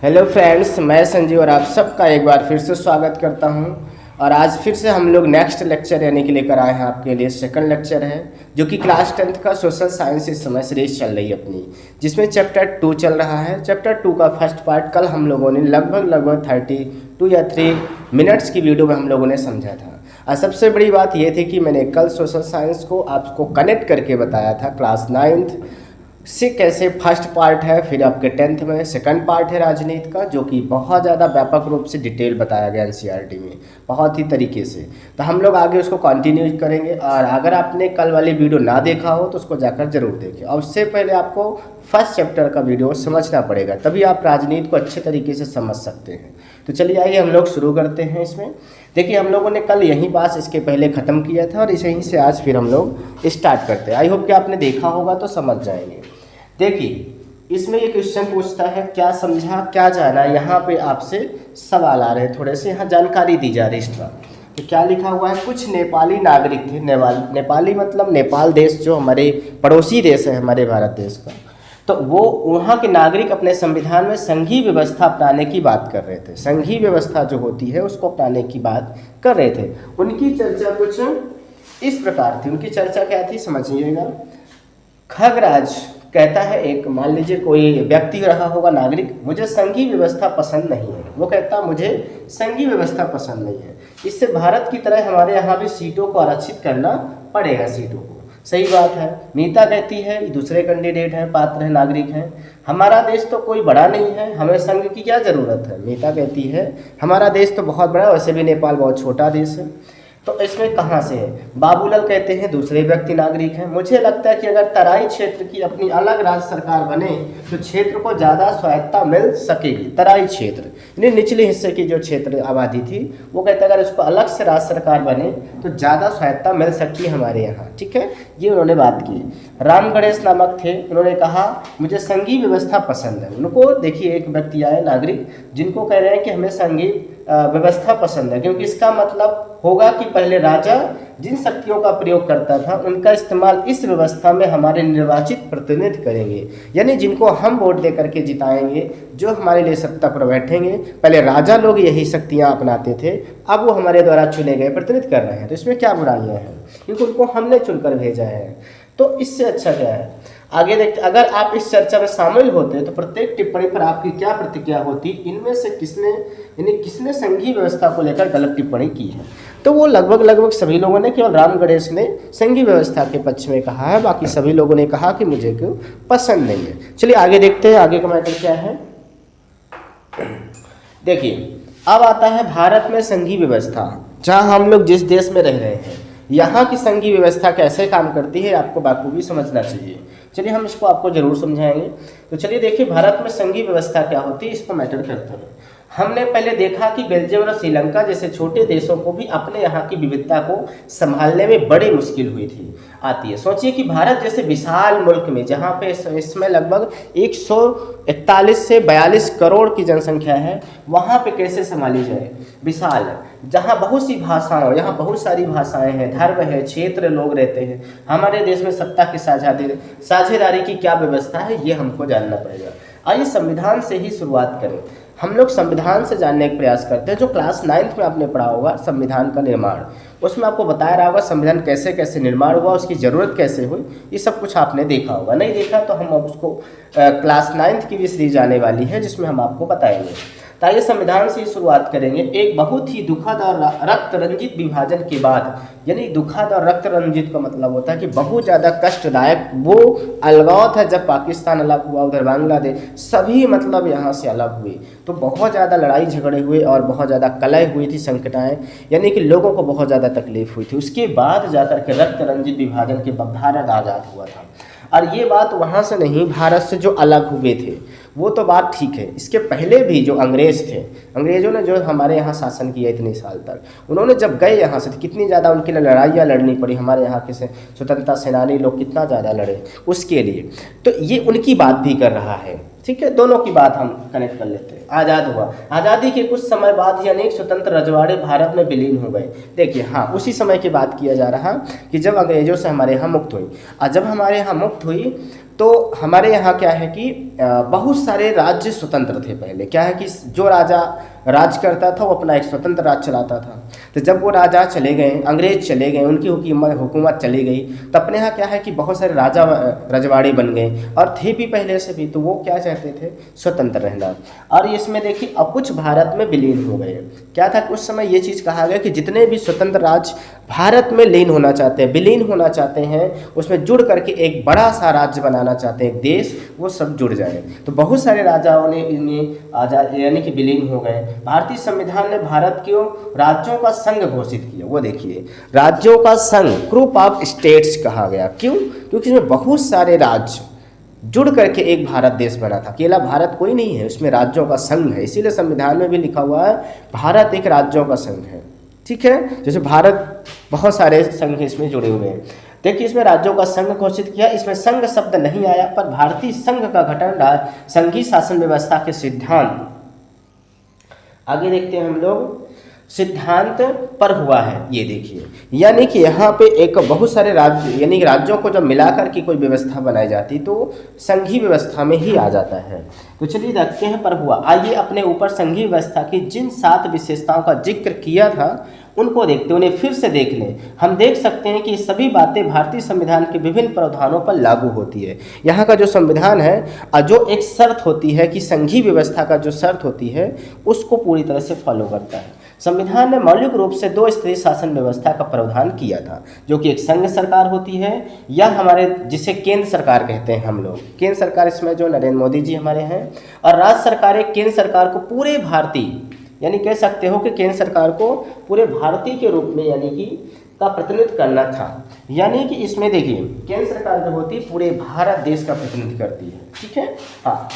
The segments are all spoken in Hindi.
हेलो फ्रेंड्स, मैं संजीव और आप सबका एक बार फिर से स्वागत करता हूं। और आज फिर से हम लोग नेक्स्ट लेक्चर यानी कि लेकर आए हैं आपके लिए। सेकंड लेक्चर है जो कि क्लास 10th का सोशल साइंस इस समय सीरीज चल रही है अपनी, जिसमें चैप्टर 2 चल रहा है। चैप्टर 2 का फर्स्ट पार्ट कल हम लोगों ने लगभग 32 या 3 मिनट्स की वीडियो में हम लोगों ने समझा था। और सबसे बड़ी बात यह थी कि मैंने कल सोशल साइंस को आपको कनेक्ट करके बताया था क्लास 9th से कैसे फर्स्ट पार्ट है, फिर आपके 10th में सेकंड पार्ट है राजनीति का, जो कि बहुत ज़्यादा व्यापक रूप से डिटेल बताया गया एनसीईआरटी में बहुत ही तरीके से। तो हम लोग आगे उसको कंटिन्यू करेंगे। और अगर आपने कल वाली वीडियो ना देखा हो तो उसको जाकर जरूर देखें। और उससे पहले आपको फर्स्ट चैप्टर का वीडियो समझना पड़ेगा, तभी आप राजनीति को अच्छे तरीके से समझ सकते हैं। तो चलिए आइए हम लोग शुरू करते हैं। इसमें देखिए, हम लोगों ने कल यही बात इसके पहले ख़त्म किया था और यहीं से आज फिर हम लोग स्टार्ट करते हैं। आई होप कि आपने देखा होगा तो समझ जाएंगे। देखिए, इसमें ये क्वेश्चन पूछता है क्या समझा क्या जाना। यहाँ पे आपसे सवाल आ रहे हैं, थोड़े से यहाँ जानकारी दी जा रही है एक्स्ट्रा। तो क्या लिखा हुआ है, कुछ नेपाली नागरिक थे। नेपाली मतलब नेपाल देश जो हमारे पड़ोसी देश है हमारे भारत देश का, तो वो वहाँ के नागरिक अपने संविधान में संघीय व्यवस्था अपनाने की बात कर रहे थे। संघीय व्यवस्था जो होती है उसको अपनाने की बात कर रहे थे। उनकी चर्चा कुछ इस प्रकार थी। उनकी चर्चा क्या थी समझिएगा। खगराज कहता है, एक मान लीजिए कोई व्यक्ति रहा होगा नागरिक, मुझे संघीय व्यवस्था पसंद नहीं है। वो कहता मुझे संघीय व्यवस्था पसंद नहीं है, इससे भारत की तरह हमारे यहाँ भी सीटों को आरक्षित करना पड़ेगा, सीटों को। सही बात है। मीता कहती है, दूसरे कैंडिडेट हैं, पात्र है, नागरिक हैं, हमारा देश तो कोई बड़ा नहीं है, हमें संघ की क्या ज़रूरत है। मीता कहती है हमारा देश तो बहुत बड़ा है, वैसे भी नेपाल बहुत छोटा देश है। तो इसमें कहाँ से है। बाबूलाल कहते हैं, दूसरे व्यक्ति नागरिक हैं, मुझे लगता है कि अगर तराई क्षेत्र की अपनी अलग राज्य सरकार बने तो क्षेत्र को ज़्यादा स्वायत्ता मिल सकेगी। तराई क्षेत्र यानी निचले हिस्से की जो क्षेत्र आबादी थी, वो कहते हैं अगर इसको अलग से राज्य सरकार बने तो ज़्यादा स्वायत्ता मिल सकती है हमारे यहाँ। ठीक है, ये उन्होंने बात की। राम गणेश नामक थे, उन्होंने कहा मुझे संघीय व्यवस्था पसंद है। उनको देखिए, एक व्यक्ति आए नागरिक जिनको कह रहे हैं कि हमें संघीय व्यवस्था पसंद है, क्योंकि इसका मतलब होगा कि पहले राजा जिन शक्तियों का प्रयोग करता था उनका इस्तेमाल इस व्यवस्था में हमारे निर्वाचित प्रतिनिधि करेंगे, यानी जिनको हम वोट दे करके जिताएंगे, जो हमारे लिए सत्ता पर बैठेंगे। पहले राजा लोग यही शक्तियां अपनाते थे, अब वो हमारे द्वारा चुने गए प्रतिनिधि कर रहे हैं। तो इसमें क्या बुराइयां हैं, क्योंकि उनको हमने चुनकर भेजा है। तो इससे अच्छा क्या है, आगे देखते। अगर आप इस चर्चा में शामिल होते तो प्रत्येक टिप्पणी पर आपकी क्या प्रतिक्रिया होती, इनमें से किसने संघीय व्यवस्था को लेकर गलत टिप्पणी की है। तो वो लगभग सभी लोगों ने, केवल राम गणेश ने संघीय व्यवस्था के पक्ष में कहा है, बाकी सभी लोगों ने कहा कि मुझे क्यों पसंद नहीं है। चलिए आगे देखते हैं, आगे का मैटर क्या है। देखिए, अब आता है भारत में संघीय व्यवस्था, जहाँ हम लोग जिस देश में रह रहे हैं, यहाँ की संघीय व्यवस्था कैसे काम करती है आपको बाखूबी समझना चाहिए। चलिए हम इसको आपको जरूर समझाएंगे। तो चलिए देखिए, भारत में संघीय व्यवस्था क्या होती है, इसको मैटर करता है। हमने पहले देखा कि बेल्जियम और श्रीलंका जैसे छोटे देशों को भी अपने यहाँ की विविधता को संभालने में बड़ी मुश्किल हुई थी आती है। सोचिए कि भारत जैसे विशाल मुल्क में, जहाँ पे इसमें लगभग 141 से 42 करोड़ की जनसंख्या है, वहाँ पे कैसे संभाली जाए। विशाल है, जहाँ बहुत सी भाषाएं, यहाँ बहुत सारी भाषाएं हैं, धर्म है, क्षेत्र लोग रहते हैं। हमारे देश में सत्ता की साझेदारी की क्या व्यवस्था है, ये हमको जानना पड़ेगा। आइए संविधान से ही शुरुआत करें। हम लोग संविधान से जानने का प्रयास करते हैं। जो क्लास 9th में आपने पढ़ा होगा संविधान का निर्माण, उसमें आपको बताया रहा होगा संविधान कैसे कैसे निर्माण हुआ, उसकी ज़रूरत कैसे हुई, ये सब कुछ आपने देखा होगा। नहीं देखा तो हम उसको क्लास 9th की भी सीरीज आने वाली है जिसमें हम आपको बताएंगे। तो आइए संविधान से शुरुआत करेंगे। एक बहुत ही दुखद और रक्त रंजित विभाजन के बाद, यानी दुखद और रक्त रंजित का मतलब होता है कि बहुत ज़्यादा कष्टदायक वो अलगाव था जब पाकिस्तान अलग हुआ, उधर बांग्लादेश, सभी मतलब यहाँ से अलग हुए। तो बहुत ज़्यादा लड़ाई झगड़े हुए और बहुत ज़्यादा कलह हुई थी, संकटाएँ, यानी कि लोगों को बहुत ज़्यादा तकलीफ हुई थी। उसके बाद जाकर के रक्त रंजित विभाजन के बाद भारत आज़ाद हुआ था। और ये बात वहाँ से नहीं, भारत से जो अलग हुए थे वो तो बात ठीक है। इसके पहले भी जो अंग्रेज़ थे, अंग्रेज़ों ने जो हमारे यहाँ शासन किया इतने साल तक, उन्होंने जब गए यहाँ से तो कितनी ज़्यादा उनके लिए लड़ाइयाँ लड़नी पड़ी। हमारे यहाँ के स्वतंत्रता सेनानी लोग कितना ज़्यादा लड़े उसके लिए। तो ये उनकी बात भी कर रहा है। ठीक है, दोनों की बात हम कनेक्ट कर लेते हैं। आज़ाद हुआ, आज़ादी के कुछ समय बाद ही अनेक स्वतंत्र रजवाड़े भारत में विलीन हो गए। देखिए हाँ, उसी समय की बात किया जा रहा कि जब अंग्रेज़ों से हमारे यहाँ मुक्त हुई। और जब हमारे यहाँ मुक्त हुई तो हमारे यहाँ क्या है कि बहुत सारे राज्य स्वतंत्र थे पहले। क्या है कि जो राजा राज करता था वो अपना एक स्वतंत्र राज चलाता था। तो जब वो राजा चले गए, अंग्रेज चले गए, उनकी हुकूमत चली गई, तो अपने यहाँ क्या है कि बहुत सारे राजा रजवाड़े बन गए और थे भी पहले से भी, तो वो क्या चाहते थे, स्वतंत्र रहना। और इसमें देखिए अब कुछ भारत में विलीन हो गए। क्या था, उस समय ये चीज़ कहा गया कि जितने भी स्वतंत्र राज्य भारत में लीन होना चाहते हैं, विलीन होना चाहते हैं, उसमें जुड़ करके एक बड़ा सा राज्य बनाना चाहते हैं, एक देश, वो सब जुड़ जाए। तो बहुत सारे राजाओं ने इनमें आजाद यानी कि विलीन हो गए। भारतीय संविधान ने भारत को राज्यों का संघ घोषित किया। वो देखिए, राज्यों का संघ, ग्रुप ऑफ स्टेट्स कहा गया। क्यों? क्योंकि इसमें बहुत सारे राज्य जुड़ करके एक भारत देश बना था। अकेला भारत कोई नहीं है, उसमें राज्यों का संघ है। इसीलिए संविधान में भी लिखा हुआ है भारत एक राज्यों का संघ है। ठीक है, जैसे भारत बहुत सारे संघ इसमें जुड़े हुए हैं। देखिए इसमें राज्यों का संघ घोषित किया। इसमें संघ शब्द नहीं आया, पर भारतीय संघ का गठन संघीय शासन व्यवस्था के सिद्धांत, आगे देखते हैं हम लोग, सिद्धांत पर हुआ है। ये देखिए, यानी कि यहाँ पे एक बहुत सारे राज्य यानी कि राज्यों को जब मिलाकर की कोई व्यवस्था बनाई जाती तो संघीय व्यवस्था में ही आ जाता है। तो चलिए देखते हैं पर हुआ। आइए अपने ऊपर संघीय व्यवस्था की जिन 7 विशेषताओं का जिक्र किया था उनको देखते, उन्हें फिर से देख लें। हम देख सकते हैं कि सभी बातें भारतीय संविधान के विभिन्न प्रावधानों पर लागू होती है। यहाँ का जो संविधान है, जो एक शर्त होती है कि संघीय व्यवस्था का जो शर्त होती है उसको पूरी तरह से फॉलो करता है। संविधान ने मौलिक रूप से 2 स्तरीय शासन व्यवस्था का प्रावधान किया था, जो कि एक संघ सरकार होती है या हमारे जिसे केंद्र सरकार कहते हैं हम लोग। केंद्र सरकार इसमें जो नरेंद्र मोदी जी हमारे हैं, और राज्य सरकारें केंद्र सरकार को पूरे भारतीय यानी कह सकते हो कि केंद्र सरकार को पूरे भारतीय के रूप में यानी कि का प्रतिनिधित्व करना था। यानी कि इसमें देखिए केंद्र सरकार जो होती है पूरे भारत देश का प्रतिनिधित्व करती है। ठीक है, हाँ।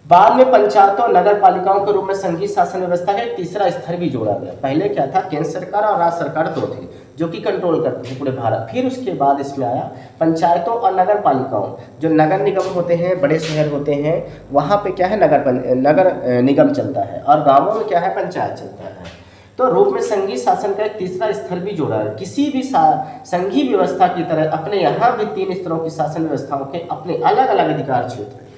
बाद में पंचायतों नगर पालिकाओं के रूप में संघीय शासन व्यवस्था का एक तीसरा स्तर भी जोड़ा गया। पहले क्या था, केंद्र सरकार और राज्य सरकार 2 थे जो कि कंट्रोल करते थे पूरे भारत। फिर उसके बाद इसमें आया पंचायतों और नगर पालिकाओं, जो नगर निगम होते हैं, बड़े शहर होते हैं, वहाँ पे क्या है नगर निगम चलता है, और गाँवों में क्या है, पंचायत चलता है। तो रूप में संघीय शासन का एक तीसरा स्तर भी जोड़ा है। किसी भी संघीय व्यवस्था की तरह अपने यहाँ भी 3 स्तरों की शासन व्यवस्थाओं के अपने अलग अलग अधिकार क्षेत्र हैं।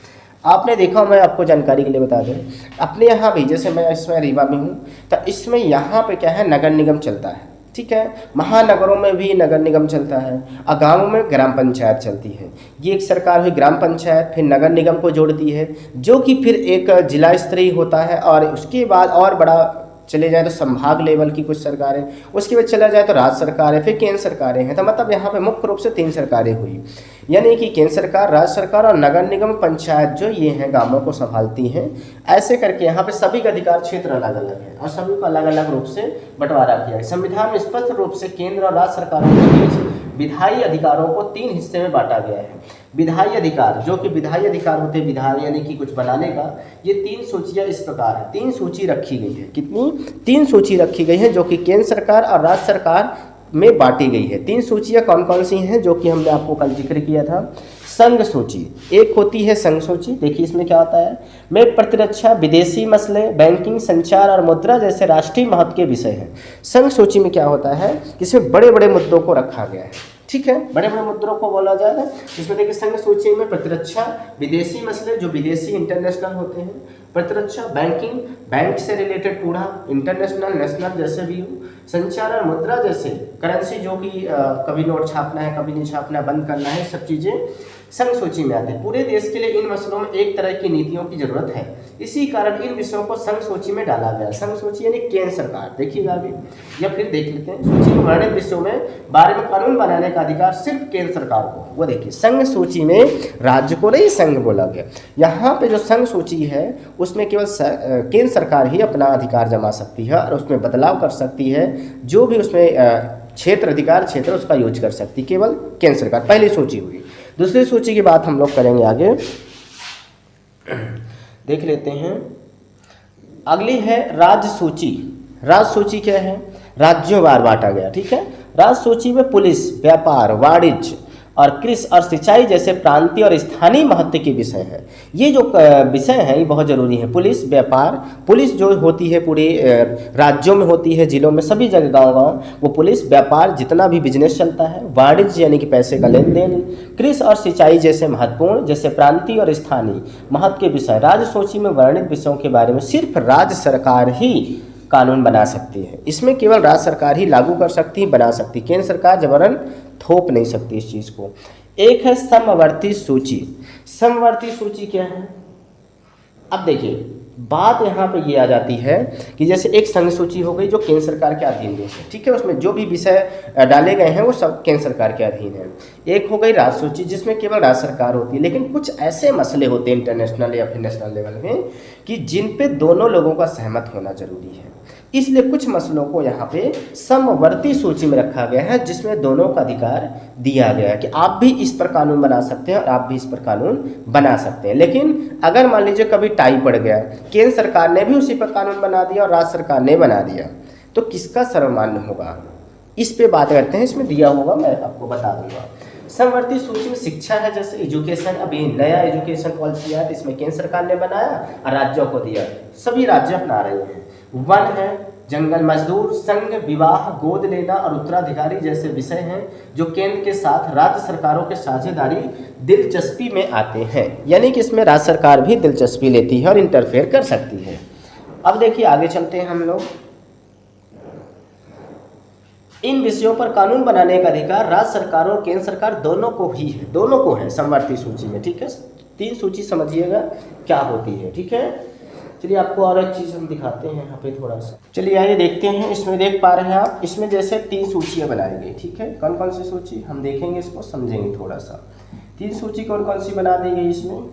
आपने देखा, मैं आपको जानकारी के लिए बता दें, अपने यहाँ भी जैसे मैं इसमें रीवा में हूँ, तो इसमें यहाँ पे क्या है, नगर निगम चलता है। ठीक है, महानगरों में भी नगर निगम चलता है, और गाँवों में ग्राम पंचायत चलती है। ये एक सरकार हुई ग्राम पंचायत, फिर नगर निगम को जोड़ती है, जो कि फिर एक जिला स्तरीय होता है, और उसके बाद और बड़ा चले जाए तो संभाग लेवल की कुछ सरकारें, उसके बाद चला जाए तो राज्य सरकारें, फिर केंद्र सरकारें हैं। तो मतलब यहाँ पे मुख्य रूप से 3 सरकारें हुई, यानी कि केंद्र सरकार, राज्य सरकार और नगर निगम पंचायत, जो ये हैं गांवों को संभालती हैं। ऐसे करके यहाँ पे सभी का अधिकार क्षेत्र अलग अलग है और सभी को अलग अलग रूप से बंटवारा किया है। संविधान में स्पष्ट रूप से केंद्र और राज्य सरकारों के बीच विधायी अधिकारों को 3 हिस्से में बांटा गया है। विधायी अधिकार, जो कि विधायी अधिकार होते हैं विधायी यानी कि कुछ बनाने का, ये 3 सूचियाँ इस प्रकार है। 3 सूची रखी गई है। कितनी? 3 सूची रखी गई है, जो कि केंद्र सरकार और राज्य सरकार में बांटी गई है। 3 सूचियाँ कौन कौन सी हैं, जो कि हमने आपको कल जिक्र किया था। संघ सूची एक होती है, संघ सूची। देखिए इसमें क्या होता है, में प्रतिरक्षा, विदेशी मसले, बैंकिंग, संचार और मुद्रा जैसे राष्ट्रीय महत्व के विषय हैं। संघ सूची में क्या होता है, इसमें बड़े बड़े मुद्दों को रखा गया है। ठीक है, बड़े बड़े मुद्दों को बोला जाए ना, इसमें देखिए संघ सूची में प्रतिरक्षा, विदेशी मसले जो विदेशी इंटरनेशनल होते हैं, प्रतिरक्षा, बैंकिंग, बैंक से रिलेटेड पूरा, इंटरनेशनल नेशनल जैसे भी हो, संचार और मुद्रा जैसे करेंसी, जो कि कभी नोट छापना है, कभी नहीं छापना, बंद करना है, सब चीज़ें संघ सूची में आते हैं। पूरे देश के लिए इन मसलों में एक तरह की नीतियों की जरूरत है, इसी कारण इन विषयों को संघ सूची में डाला गया। संघ सूची यानी केंद्र सरकार, देखिएगा अभी या फिर देख लेते हैं। सूची में वर्णित विषयों में बारे में कानून बनाने का अधिकार सिर्फ केंद्र सरकार को। वो देखिए संघ सूची में राज्य को नहीं संघ बोला गया। यहाँ पे जो संघ सूची है उसमें केवल केंद्र सरकार ही अपना अधिकार जमा सकती है और उसमें बदलाव कर सकती है। जो भी उसमें क्षेत्र अधिकार क्षेत्र उसका यूज कर सकती, केवल केंद्र सरकार। पहली सूची हुई। दूसरी सूची की बात हम लोग करेंगे आगे, देख लेते हैं। अगली है राज्य सूची। राज्य सूची क्या है, राज्यों वार बांटा गया। ठीक है, राज्य सूची में पुलिस, व्यापार, वाणिज्य और कृषि और सिंचाई जैसे प्रांतीय और स्थानीय महत्व के विषय हैं। ये जो विषय हैं ये बहुत ज़रूरी है। पुलिस, व्यापार, पुलिस जो होती है पूरे राज्यों में होती है, जिलों में, सभी जगह, गांव-गांव, वो पुलिस, व्यापार, जितना भी बिजनेस चलता है, वाणिज्य यानी कि पैसे का लेन देन, कृषि और सिंचाई जैसे महत्वपूर्ण, जैसे प्रांतीय और स्थानीय महत्व के विषय, राज्य सूची में वर्णित विषयों के बारे में सिर्फ राज्य सरकार ही कानून बना सकती है। इसमें केवल राज्य सरकार ही लागू कर सकती है, बना सकती है। केंद्र सरकार जबरन थोप नहीं सकती इस चीज़ को। एक है समवर्ती सूची। समवर्ती सूची क्या है? अब देखिए, बात यहाँ पे ये आ जाती है कि जैसे एक संघ सूची हो गई जो केंद्र सरकार के अधीन है, ठीक है, उसमें जो भी विषय डाले गए हैं वो सब केंद्र सरकार के अधीन है। एक हो गई राज्य सूची जिसमें केवल राज्य सरकार होती है, लेकिन कुछ ऐसे मसले होते हैं इंटरनेशनल या फिर नेशनल लेवल में कि जिन पे दोनों लोगों का सहमत होना जरूरी है, इसलिए कुछ मसलों को यहाँ पे समवर्ती सूची में रखा गया है जिसमें दोनों का अधिकार दिया गया है कि आप भी इस पर कानून बना सकते हैं और आप भी इस पर कानून बना सकते हैं। लेकिन अगर मान लीजिए कभी टाई पड़ गया, केंद्र सरकार ने भी उसी पर कानून बना दिया और राज्य सरकार ने बना दिया, तो किसका सर्वमान्य होगा, इस पे बात करते हैं। इसमें दिया होगा, मैं आपको बता दूंगा। समवर्ती सूची में शिक्षा है, जैसे एजुकेशन, अभी नया एजुकेशन पॉलिसी है, इसमें केंद्र सरकार ने बनाया और राज्यों को दिया, सभी राज्य अपना रहे हैं। वन है, जंगल मजदूर, संघ, विवाह, गोद लेना और उत्तराधिकारी जैसे विषय हैं जो केंद्र के साथ राज्य सरकारों के साझेदारी दिलचस्पी में आते हैं, यानी कि इसमें राज्य सरकार भी दिलचस्पी लेती है और इंटरफेयर कर सकती है। अब देखिए आगे चलते हैं हम लोग। इन विषयों पर कानून बनाने का अधिकार राज्य सरकार और केंद्र सरकार दोनों को ही है, दोनों को है समवर्ती सूची में, ठीक है। तीन सूची समझिएगा क्या होती है, ठीक है। चलिए आपको और एक चीज़ हम दिखाते हैं यहाँ पे थोड़ा सा। चलिए आइए देखते हैं। इसमें देख पा रहे हैं आप, इसमें जैसे 3 सूचियाँ बनाई गई, ठीक है। कौन कौन सी सूची हम देखेंगे, इसको समझेंगे थोड़ा सा। 3 सूची कौन कौन सी बना दी गई इसमें?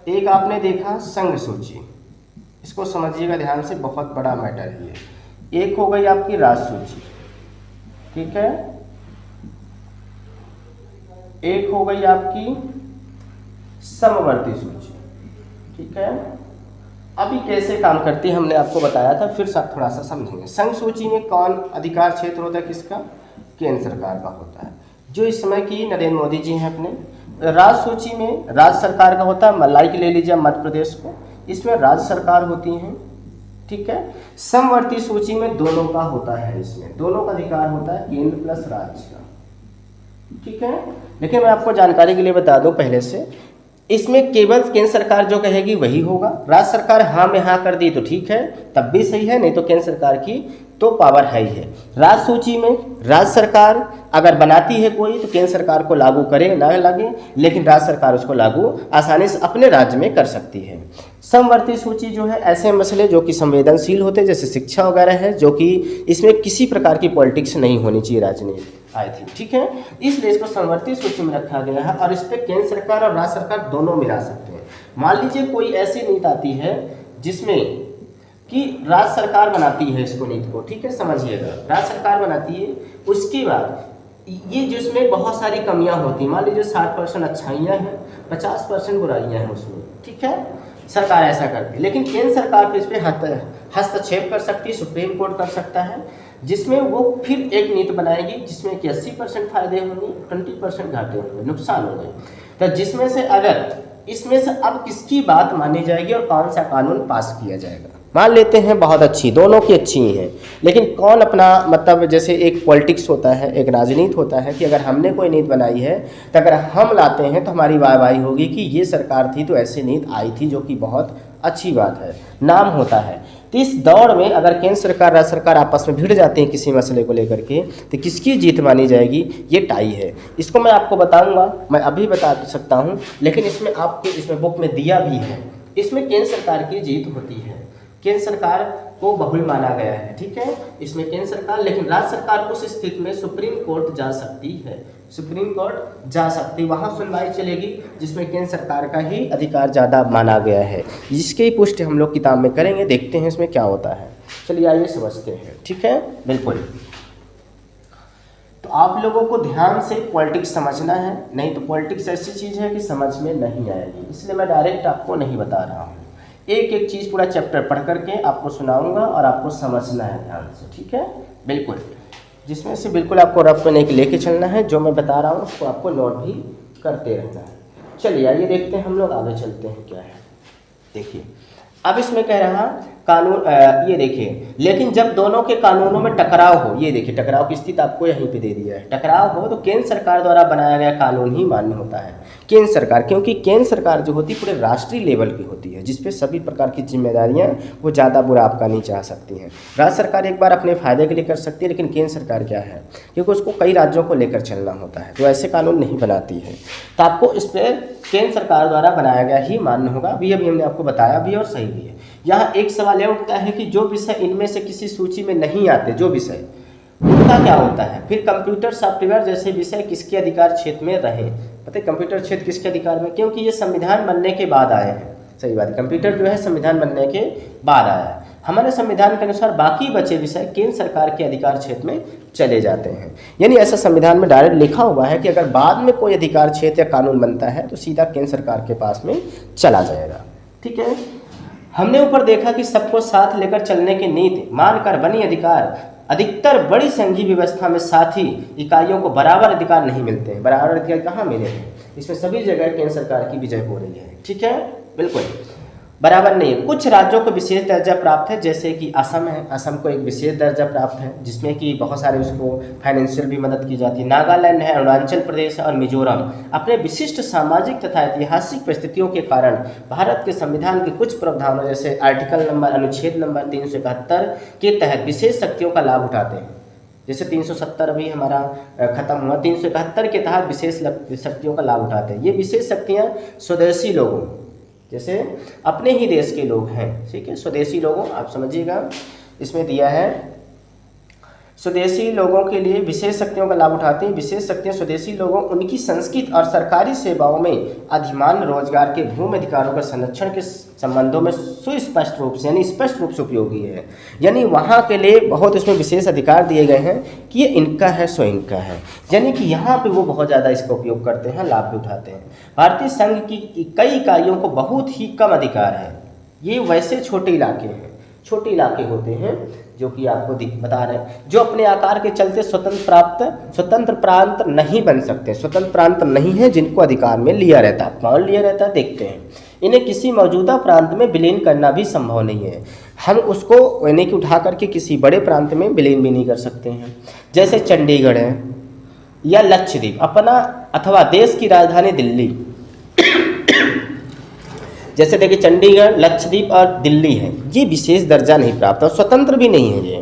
एक आपने देखा संघ सूची, इसको समझिएगा ध्यान से, बहुत बड़ा मैटर है ये। एक हो गई आपकी राज्य सूची, ठीक है। एक हो गई आपकी समवर्ती सूची, ठीक है। अभी कैसे काम करती है हमने आपको बताया था, फिर सब थोड़ा सा समझेंगे। संघ सूची में कौन अधिकार क्षेत्र होता है, किसका? केंद्र सरकार का होता है, जो इस समय की नरेंद्र मोदी जी हैं अपने। राज्य सूची में राज्य सरकार का होता है, मलाई के ले लीजिए मध्य प्रदेश को, इसमें राज्य सरकार होती हैं, ठीक है। समवर्ती सूची में दोनों का होता है, इसमें दोनों का अधिकार होता है, केंद्र प्लस राज्य का, ठीक है। लेकिन मैं आपको जानकारी के लिए बता दूं पहले से, इसमें केवल केंद्र सरकार जो कहेगी वही होगा। राज्य सरकार हाँ में हाँ कर दी तो ठीक है, तब भी सही है, नहीं तो केंद्र सरकार की तो पावर है ही है। राज्य सूची में राज्य सरकार अगर बनाती है कोई तो केंद्र सरकार को लागू करे ना लगे, लेकिन राज्य सरकार उसको लागू आसानी से अपने राज्य में कर सकती है। समवर्ती सूची जो है ऐसे मसले जो कि संवेदनशील होते हैं, जैसे शिक्षा वगैरह है, जो कि इसमें किसी प्रकार की पॉलिटिक्स नहीं होनी चाहिए, राजनीति आई थी, ठीक है। इसलिए इसको समवर्ती सूची में रखा गया है और इस पर केंद्र सरकार और राज्य सरकार दोनों मिला सकते हैं। मान लीजिए कोई ऐसी नीति आती है जिसमें कि राज्य सरकार बनाती है इसको, नीति को, ठीक है, समझिएगा, राज्य सरकार बनाती है, उसके बाद ये जिसमें बहुत सारी कमियां होती हैं, मान लीजिए 60% अच्छाइयाँ हैं, 50% बुराइयाँ हैं उसमें, ठीक है, सरकार ऐसा करती है। लेकिन केंद्र सरकार तो इस पर हस्तक्षेप कर सकती है, सुप्रीम कोर्ट कर सकता है, जिसमें वो फिर एक नीति बनाएगी जिसमें कि 80% फायदे होंगे, 20% घाटे होंगे, नुकसान होंगे। तो जिसमें से अगर इसमें से अब किसकी बात मानी जाएगी और कौन सा कानून पास किया जाएगा, मान लेते हैं बहुत अच्छी, दोनों की अच्छी ही है, लेकिन कौन अपना मतलब, जैसे एक पॉलिटिक्स होता है, एक राजनीति होता है कि अगर हमने कोई नीति बनाई है तो अगर हम लाते हैं तो हमारी वाहवाही होगी कि ये सरकार थी तो ऐसी नीति आई थी, जो कि बहुत अच्छी बात है, नाम होता है। तो इस दौड़ में अगर केंद्र सरकार राज्य सरकार आपस में भिड़ जाते हैं किसी मसले को लेकर के, तो किसकी जीत मानी जाएगी? ये टाई है। इसको मैं आपको बताऊंगा, मैं अभी बता सकता हूं, लेकिन इसमें आपके इसमें बुक में दिया भी है, इसमें केंद्र सरकार की जीत होती है, केंद्र सरकार को बहुल माना गया है, ठीक है, इसमें केंद्र सरकार। लेकिन राज्य सरकार उस स्थिति में सुप्रीम कोर्ट जा सकती है, सुप्रीम कोर्ट जा सकती, वहाँ सुनवाई चलेगी जिसमें केंद्र सरकार का ही अधिकार ज़्यादा माना गया है, जिसके ही पुष्टि हम लोग किताब में करेंगे, देखते हैं इसमें क्या होता है। चलिए आइए समझते हैं, ठीक है, बिल्कुल। तो आप लोगों को ध्यान से पॉलिटिक्स समझना है, नहीं तो पॉलिटिक्स ऐसी चीज़ है कि समझ में नहीं आएगी, इसलिए मैं डायरेक्ट आपको नहीं बता रहा हूँ, एक एक चीज़ पूरा चैप्टर पढ़ करके आपको सुनाऊंगा और आपको समझना है ध्यान से, ठीक है, बिल्कुल। जिसमें से बिल्कुल आपको रफ में लेके चलना है। जो मैं बता रहा हूँ उसको आपको नोट भी करते रहना है। चलिए आइए देखते हैं, हम लोग आगे चलते हैं क्या है। देखिए अब इसमें कह रहा कानून, ये देखिए, लेकिन जब दोनों के कानूनों में टकराव हो, ये देखिए टकराव की स्थिति आपको यहीं पे दे दिया है। टकराव हो तो केंद्र सरकार द्वारा बनाया गया कानून ही मान्य होता है। केंद्र सरकार, क्योंकि केंद्र सरकार जो होती है पूरे राष्ट्रीय लेवल की होती है, जिसपे सभी प्रकार की जिम्मेदारियां वो ज़्यादा बुरा आपका नहीं चाह सकती हैं। राज्य सरकार एक बार अपने फायदे के लिए कर सकती है, लेकिन केंद्र सरकार क्या है, क्योंकि उसको कई राज्यों को लेकर चलना होता है, तो ऐसे कानून नहीं बनाती है। तो आपको इस पर केंद्र सरकार द्वारा बनाया गया ही मान्य होगा। अभी हमने आपको बताया भी और सही भी है। यहाँ एक सवाल यह उठता है कि जो विषय इनमें से किसी सूची में नहीं आते, जो विषय, उनका क्या होता है। फिर कंप्यूटर सॉफ्टवेयर जैसे विषय किसके अधिकार क्षेत्र में रहे। पता है कंप्यूटर क्षेत्र किसके अधिकार में, क्योंकि ये संविधान बनने के बाद आए हैं। सही बात है, कंप्यूटर जो है संविधान बनने के बाद आया है। हमारे संविधान के अनुसार बाकी बचे विषय केंद्र सरकार के अधिकार क्षेत्र में चले जाते हैं। यानी ऐसा संविधान में डायरेक्ट लिखा हुआ है कि अगर बाद में कोई अधिकार क्षेत्र या कानून बनता है तो सीधा केंद्र सरकार के पास में चला जाएगा। ठीक है, हमने ऊपर देखा कि सबको साथ लेकर चलने की नीति मानकर बनी अधिकार अधिकतर बड़ी संघीय व्यवस्था में साथी इकाइयों को बराबर अधिकार नहीं मिलते हैं। बराबर अधिकार कहाँ मिले हैं, इसमें सभी जगह केंद्र सरकार की विजय हो रही है। ठीक है, बिल्कुल बराबर नहीं है। कुछ राज्यों को विशेष दर्जा प्राप्त है, जैसे कि असम है, असम को एक विशेष दर्जा प्राप्त है, जिसमें कि बहुत सारे उसको फाइनेंशियल भी मदद की जाती है। नागालैंड है, अरुणाचल प्रदेश और मिजोरम अपने विशिष्ट सामाजिक तथा ऐतिहासिक परिस्थितियों के कारण भारत के संविधान के कुछ प्रावधानों जैसे आर्टिकल नंबर अनुच्छेद नंबर 371 के तहत विशेष शक्तियों का लाभ उठाते हैं। जैसे 370 अभी हमारा खत्म हुआ, 371 के तहत विशेष शक्तियों का लाभ उठाते हैं। ये विशेष शक्तियाँ स्वदेशी लोगों, जैसे अपने ही देश के लोग हैं, ठीक है, स्वदेशी लोगों, आप समझिएगा इसमें दिया है स्वदेशी लोगों के लिए विशेष शक्तियों का लाभ उठाते हैं। विशेष शक्तियां स्वदेशी लोगों उनकी संस्कृत और सरकारी सेवाओं में अधिमान रोजगार के भूमि अधिकारों का संरक्षण के संबंधों में सुस्पष्ट रूप से यानी स्पष्ट रूप से उपयोगी है। यानी वहाँ के लिए बहुत इसमें विशेष अधिकार दिए गए हैं कि ये इनका है सो इनका है, यानी कि यहाँ पे वो बहुत ज़्यादा इसका उपयोग करते हैं, लाभ भी उठाते हैं। भारतीय संघ की कई इकाइयों को बहुत ही कम अधिकार है। ये वैसे छोटे इलाके हैं, छोटे इलाके होते हैं जो कि आपको बता रहे हैं, जो अपने आकार के चलते स्वतंत्र प्रांत नहीं बन सकते। स्वतंत्र प्रांत नहीं है जिनको अधिकार में लिया रहता है। कौन लिया रहता है देखते हैं। इन्हें किसी मौजूदा प्रांत में विलीन करना भी संभव नहीं है। हम उसको यानी कि उठा करके किसी बड़े प्रांत में विलीन भी नहीं कर सकते हैं। जैसे चंडीगढ़ है या लक्षद्वीप अपना अथवा देश की राजधानी दिल्ली, जैसे देखिए चंडीगढ़, लक्षद्वीप और दिल्ली है, ये विशेष दर्जा नहीं प्राप्त और स्वतंत्र भी नहीं है ये।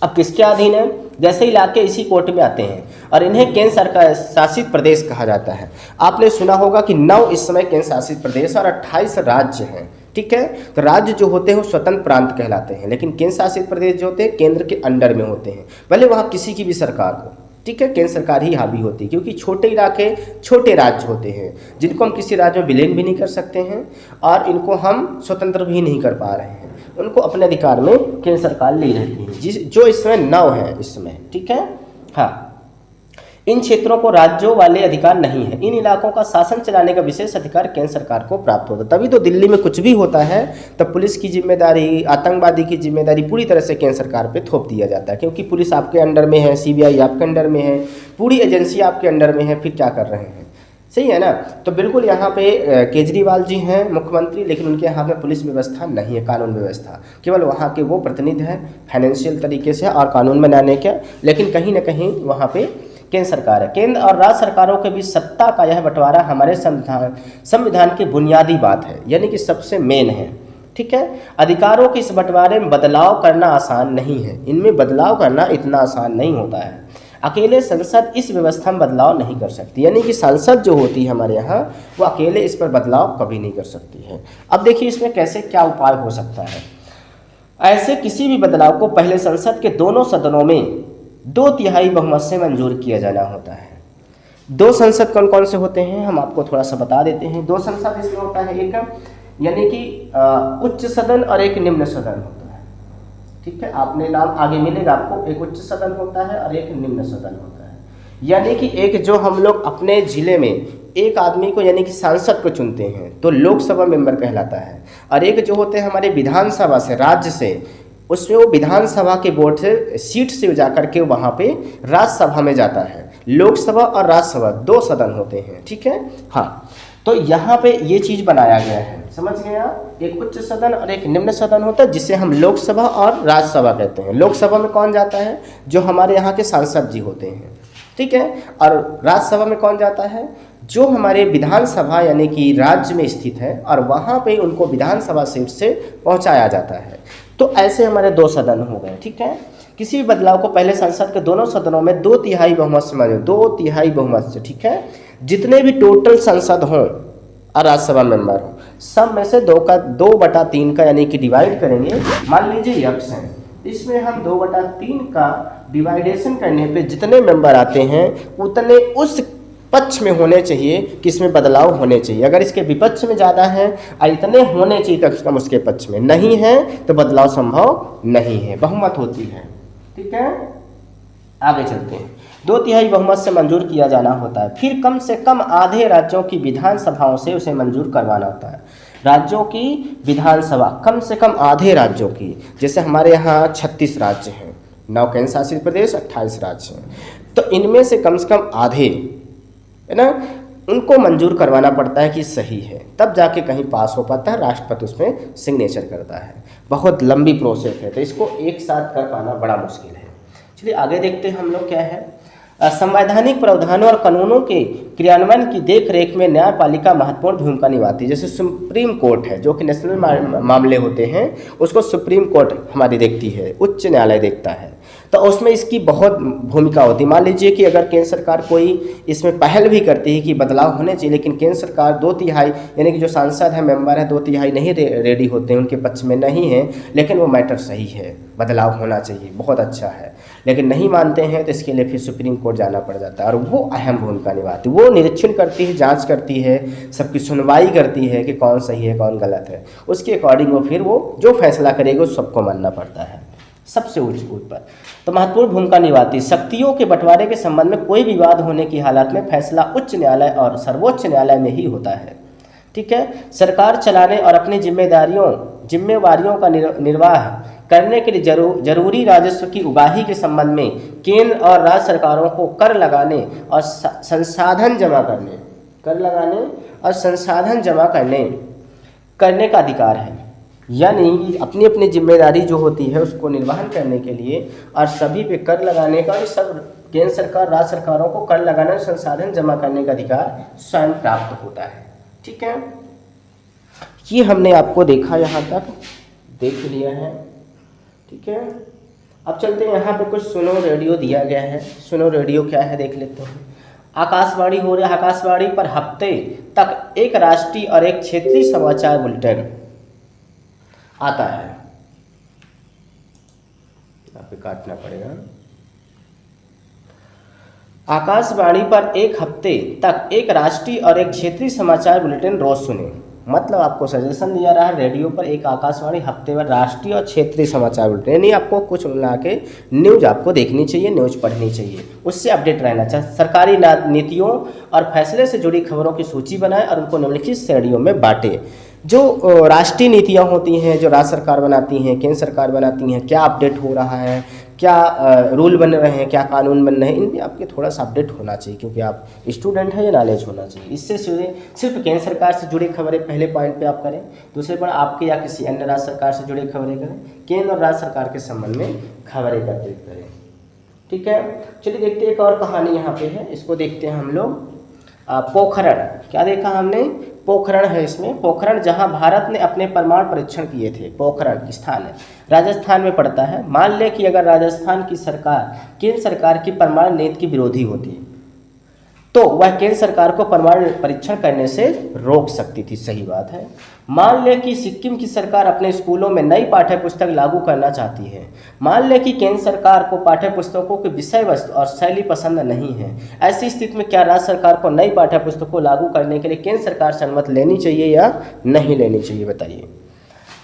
अब किसके अधीन है, जैसे इलाके इसी कोर्ट में आते हैं और इन्हें केंद्र सरकार शासित प्रदेश कहा जाता है। आपने सुना होगा कि 9 इस समय केंद्र शासित प्रदेश और 28 राज्य हैं। ठीक है, तो राज्य जो होते हैं वो स्वतंत्र प्रांत कहलाते हैं, लेकिन केंद्र शासित प्रदेश जो होते हैं केंद्र के अंडर में होते हैं, भले वहाँ किसी की भी सरकार हो। ठीक है, केंद्र सरकार ही हावी होती है, क्योंकि छोटे इलाके छोटे राज्य होते हैं जिनको हम किसी राज्य में विलीन भी नहीं कर सकते हैं और इनको हम स्वतंत्र भी नहीं कर पा रहे हैं। उनको अपने अधिकार में केंद्र सरकार ले रहती है, जो इस समय 9 है इस समय। ठीक है, हाँ, इन क्षेत्रों को राज्यों वाले अधिकार नहीं है। इन इलाकों का शासन चलाने का विशेष अधिकार केंद्र सरकार को प्राप्त होता है। तभी तो दिल्ली में कुछ भी होता है तब पुलिस की जिम्मेदारी, आतंकवादी की जिम्मेदारी पूरी तरह से केंद्र सरकार पे थोप दिया जाता है, क्योंकि पुलिस आपके अंडर में है, सीबीआई आपके अंडर में है, पूरी एजेंसी आपके अंडर में है, फिर क्या कर रहे हैं। सही है ना। तो बिल्कुल यहाँ पे केजरीवाल जी हैं मुख्यमंत्री, लेकिन उनके हाथ में पुलिस व्यवस्था नहीं है, कानून व्यवस्था। केवल वहाँ के वो प्रतिनिधि हैं फाइनेंशियल तरीके से और कानून बनाने के, लेकिन कहीं ना कहीं वहाँ पे केंद्र सरकार है। केंद्र और राज्य सरकारों के बीच सत्ता का यह बंटवारा हमारे संविधान की बुनियादी बात है, यानी कि सबसे मेन है। ठीक है, अधिकारों के इस बंटवारे में बदलाव करना आसान नहीं है। इनमें बदलाव करना इतना आसान नहीं होता है। अकेले संसद इस व्यवस्था में बदलाव नहीं कर सकती, यानी कि संसद जो होती है हमारे यहाँ वो अकेले इस पर बदलाव कभी नहीं कर सकती है। अब देखिए इसमें कैसे क्या उपाय हो सकता है। ऐसे किसी भी बदलाव को पहले संसद के दोनों सदनों में 2/3 बहुमत से मंजूर किया जाना होता है। 2 संसद कौन कौन से होते हैं हम आपको थोड़ा सा बता देते हैं। 2 संसद इसमें होता है, एक यानी कि उच्च सदन और एक निम्न सदन होता है। ठीक है, आपने नाम आगे मिलेगा आपको, एक उच्च सदन होता है और एक निम्न सदन होता है। यानी कि एक जो हम लोग अपने जिले में एक आदमी को यानी कि सांसद को चुनते हैं तो लोकसभा मेंबर कहलाता है, और एक जो होते हैं हमारे विधानसभा से राज्य से उसमें वो विधानसभा के बोर्ड से सीट से जा करके वहाँ पे राज्यसभा में जाता है। लोकसभा और राज्यसभा 2 सदन होते हैं, ठीक है। हाँ, तो यहाँ पे ये चीज़ बनाया गया है, समझ गए आप। एक उच्च सदन और एक निम्न सदन होता है, जिसे हम लोकसभा और राज्यसभा कहते हैं। लोकसभा में कौन जाता है? जो हमारे यहाँ के सांसद जी होते हैं, ठीक है। और राज्यसभा में कौन जाता है? जो हमारे विधानसभा यानी कि राज्य में स्थित है और वहाँ पे उनको विधानसभा सीट से पहुँचाया जाता है। तो ऐसे हमारे 2 सदन हो गए, ठीक है। किसी भी बदलाव को पहले संसद के दोनों सदनों में 2/3 बहुमत से मंजूर, 2/3 बहुमत से, ठीक है। जितने भी टोटल संसद हों और राज्यसभा मेंबर हों, सब में से 2/3 का यानी कि डिवाइड करेंगे। मान लीजिए यक्स हैं, इसमें हम 2/3 का डिवाइडेशन करने पे जितने मेंबर आते हैं उतने उस पक्ष में होने चाहिए कि इसमें बदलाव होने चाहिए। अगर इसके विपक्ष में ज़्यादा है और इतने होने चाहिए कम से कम उसके पक्ष में नहीं है तो बदलाव संभव नहीं है, बहुमत होती है, ठीक है। आगे चलते हैं। 2/3 बहुमत से मंजूर किया जाना होता है। फिर कम से कम आधे राज्यों की विधानसभाओं से उसे मंजूर करवाना होता है। राज्यों की विधानसभा कम से कम आधे राज्यों की, जैसे हमारे यहाँ 36 राज्य हैं, 9 केंद्र शासित प्रदेश, 28 राज्य हैं, तो इनमें से कम आधे, है ना, उनको मंजूर करवाना पड़ता है कि सही है, तब जाके कहीं पास हो पाता है। राष्ट्रपति उसमें सिग्नेचर करता है। बहुत लंबी प्रोसेस है, तो इसको एक साथ कर पाना बड़ा मुश्किल है। चलिए आगे देखते हैं हम लोग क्या है। संवैधानिक प्रावधानों और कानूनों के क्रियान्वयन की देखरेख में न्यायपालिका महत्वपूर्ण भूमिका निभाती है। जैसे सुप्रीम कोर्ट है, जो कि नेशनल मामले होते हैं, उसको सुप्रीम कोर्ट हमारी देखती है, उच्च न्यायालय देखता है, तो उसमें इसकी बहुत भूमिका होती है। मान लीजिए कि अगर केंद्र सरकार कोई इसमें पहल भी करती है कि बदलाव होने चाहिए, लेकिन केंद्र सरकार 2/3 यानी कि जो सांसद है, मेंबर है, 2/3 नहीं रेडी होते हैं, उनके पक्ष में नहीं है, लेकिन वो मैटर सही है, बदलाव होना चाहिए, बहुत अच्छा है, लेकिन नहीं मानते हैं, तो इसके लिए फिर सुप्रीम कोर्ट जाना पड़ जाता है। और वो अहम भूमिका निभाती है, वो निरीक्षण करती है, जांच करती है, सबकी सुनवाई करती है कि कौन सही है कौन गलत है, उसके अकॉर्डिंग वो फिर वो जो फैसला करेगी वो सबको मानना पड़ता है, सबसे ऊपर। तो महत्वपूर्ण भूमिका निभाती है। शक्तियों के बंटवारे के संबंध में कोई विवाद होने की हालत में फैसला उच्च न्यायालय और सर्वोच्च न्यायालय में ही होता है, ठीक है। सरकार चलाने और अपनी जिम्मेवारियों का निर्वाह करने के लिए जरूरी राजस्व की उगाही के संबंध में केंद्र और राज्य सरकारों को कर लगाने और संसाधन जमा करने का अधिकार है। यानी अपनी अपनी जिम्मेदारी जो होती है उसको निर्वहन करने के लिए और सभी पे कर लगाने का, और सब केंद्र सरकार राज्य सरकारों को कर लगाने और संसाधन जमा करने का अधिकार स्वयं प्राप्त होता है, ठीक है। ये हमने आपको देखा, यहाँ तक देख लिया है, ठीक है। अब चलते हैं, यहाँ पे कुछ सुनो रेडियो दिया गया है। सुनो रेडियो क्या है देख लेते हैं। आकाशवाणी हो रहा है, आकाशवाणी पर हफ्ते तक एक राष्ट्रीय और एक क्षेत्रीय समाचार बुलेटिन आता है। यहाँ पे काटना पड़ेगा। आकाशवाणी पर एक हफ्ते तक एक राष्ट्रीय और एक क्षेत्रीय समाचार बुलेटिन रोज सुने। मतलब आपको सजेशन दिया रहा है रेडियो पर एक आकाशवाणी हफ्ते भर राष्ट्रीय और क्षेत्रीय समाचार बुलेटिन, यानी आपको कुछ मिला के न्यूज आपको देखनी चाहिए, न्यूज पढ़नी चाहिए, उससे अपडेट रहना चाहिए। सरकारी नीतियों और फैसले से जुड़ी खबरों की सूची बनाएं और उनको निम्नलिखित श्रेणियों में बांटे। जो राष्ट्रीय नीतियाँ होती हैं, जो राज्य सरकार बनाती हैं, केंद्र सरकार बनाती हैं, क्या अपडेट हो रहा है, क्या रूल बन रहे हैं, क्या कानून बन रहे हैं, इनमें आपके थोड़ा सा अपडेट होना चाहिए, क्योंकि आप स्टूडेंट हैं, ये नॉलेज होना चाहिए। इससे सिर्फ केंद्र सरकार से जुड़ी खबरें पहले पॉइंट पे आप करें, दूसरे पर आपके या किसी अन्य राज्य सरकार से जुड़ी खबरें करें, केंद्र और राज्य सरकार के संबंध में खबरें एकत्रित करें, ठीक है। चलिए देखते हैं, एक और कहानी यहाँ पे है, इसको देखते हैं हम लोग। पोखरण, क्या देखा हमने? पोखरण है इसमें। पोखरण जहां भारत ने अपने परमाणु परीक्षण किए थे, पोखरण स्थान है, राजस्थान में पड़ता है। मान लें कि अगर राजस्थान की सरकार केंद्र सरकार की परमाणु नीति की विरोधी होती तो वह केंद्र सरकार को परमाणु परीक्षण करने से रोक सकती थी, सही बात है। मान लें कि सिक्किम की सरकार अपने स्कूलों में नई पाठ्य पुस्तक लागू करना चाहती है। मान लें कि केंद्र सरकार को पाठ्य पुस्तकों की विषय वस्तु और शैली पसंद नहीं है। ऐसी स्थिति में क्या राज्य सरकार को नई पाठ्य पुस्तकों लागू करने के लिए केंद्र सरकार से अनुमति लेनी चाहिए या नहीं लेनी चाहिए, बताइए।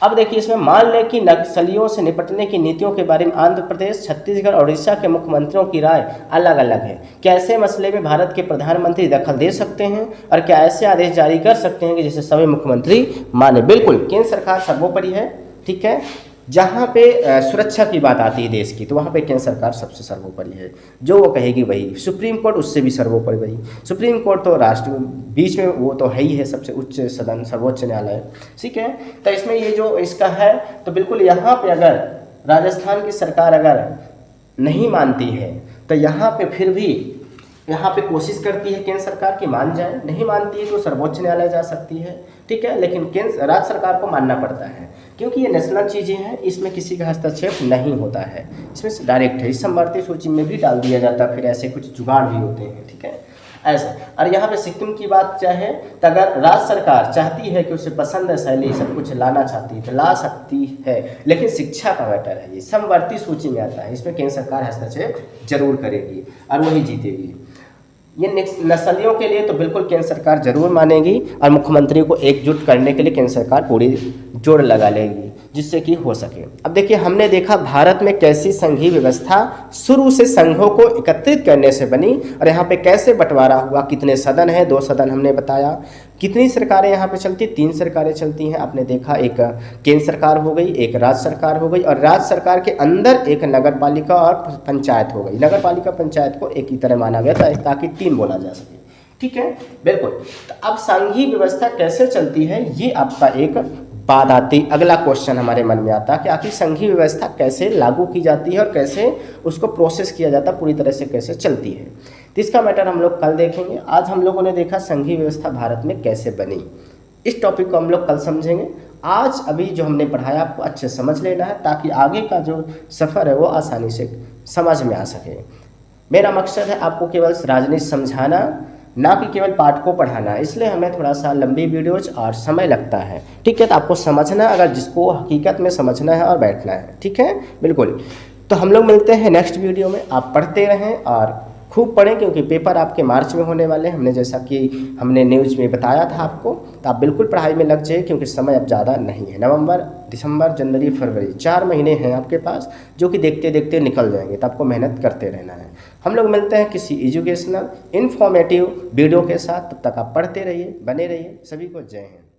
अब देखिए इसमें, मान लें कि नक्सलियों से निपटने की नीतियों के बारे में आंध्र प्रदेश, छत्तीसगढ़ और उड़ीसा के मुख्यमंत्रियों की राय अलग अलग है। क्या ऐसे मसले में भारत के प्रधानमंत्री दखल दे सकते हैं और क्या ऐसे आदेश जारी कर सकते हैं कि जिसे सभी मुख्यमंत्री माने? बिल्कुल, केंद्र सरकार सर्वोपरि है, ठीक है। जहाँ पे सुरक्षा की बात आती है देश की, तो वहाँ पे केंद्र सरकार सबसे सर्वोपरि है। जो वो कहेगी वही, सुप्रीम कोर्ट उससे भी सर्वोपरि वही। सुप्रीम कोर्ट तो राष्ट्र बीच में वो तो है ही है, सबसे उच्च सदन, सर्वोच्च न्यायालय, ठीक है। तो इसमें ये जो इसका है, तो बिल्कुल यहाँ पे अगर राजस्थान की सरकार अगर नहीं मानती है, तो यहाँ पे फिर भी यहाँ पे कोशिश करती है केंद्र सरकार की मान जाए, नहीं मानती है तो सर्वोच्च न्यायालय जा सकती है, ठीक है। लेकिन केंद्र राज्य सरकार को मानना पड़ता है, क्योंकि ये नेशनल चीज़ें हैं, इसमें किसी का हस्तक्षेप नहीं होता है, इसमें डायरेक्ट है। इस समवर्ती सूची में भी डाल दिया जाता है, फिर ऐसे कुछ जुगाड़ भी होते हैं, ठीक है ऐसे। और यहाँ पे सिक्किम की बात चाहे तो अगर राज्य सरकार चाहती है कि उसे पसंद है शैली सब कुछ लाना चाहती है तो ला सकती है, लेकिन शिक्षा का मैटर है, ये समवर्ती सूची में आता है, इसमें केंद्र सरकार हस्तक्षेप जरूर करेगी और वही जीतेगी। ये नस्लियों के लिए तो बिल्कुल केंद्र सरकार जरूर मानेगी और मुख्यमंत्री को एकजुट करने के लिए केंद्र सरकार पूरी जोड़ लगा लेगी, जिससे कि हो सके। अब देखिए, हमने देखा भारत में कैसी संघीय व्यवस्था शुरू से संघों को एकत्रित करने से बनी और यहाँ पे कैसे बंटवारा हुआ, कितने सदन हैं, 2 सदन हमने बताया, कितनी सरकारें यहाँ पे चलती, 3 सरकारें चलती हैं। आपने देखा एक केंद्र सरकार हो गई, एक राज्य सरकार हो गई और राज्य सरकार के अंदर एक नगर पालिका और पंचायत हो गई। नगर पालिका पंचायत को एक ही तरह माना गया था ताकि 3 बोला जा सके, ठीक है बिल्कुल। तो अब संघीय व्यवस्था कैसे चलती है, ये आपका एक बात आती, अगला क्वेश्चन हमारे मन में आता है कि आखिर संघीय व्यवस्था कैसे लागू की जाती है और कैसे उसको प्रोसेस किया जाता है, पूरी तरह से कैसे चलती है। तो इसका मैटर हम लोग कल देखेंगे। आज हम लोगों ने देखा संघीय व्यवस्था भारत में कैसे बनी, इस टॉपिक को हम लोग कल समझेंगे। आज अभी जो हमने पढ़ाया आपको अच्छे समझ लेना है, ताकि आगे का जो सफ़र है वो आसानी से समझ में आ सके। मेरा मकसद है आपको केवल राजनीति समझाना, ना कि केवल पाठ को पढ़ाना, इसलिए हमें थोड़ा सा लंबी वीडियोज और समय लगता है, ठीक है। तो आपको समझना, अगर जिसको हकीकत में समझना है और बैठना है, ठीक है बिल्कुल। तो हम लोग मिलते हैं नेक्स्ट वीडियो में। आप पढ़ते रहें और खूब पढ़ें, क्योंकि पेपर आपके मार्च में होने वाले हैं। हमने जैसा कि हमने न्यूज़ में बताया था आपको, तो आप बिल्कुल पढ़ाई में लग जाइए, क्योंकि समय अब ज़्यादा नहीं है। नवंबर, दिसंबर, जनवरी, फरवरी 4 महीने हैं आपके पास, जो कि देखते देखते निकल जाएंगे, तो आपको मेहनत करते रहना है। हम लोग मिलते हैं किसी एजुकेशनल इन्फॉर्मेटिव वीडियो के साथ, तब तक आप पढ़ते रहिए, बने रहिए। सभी को जय हिंद।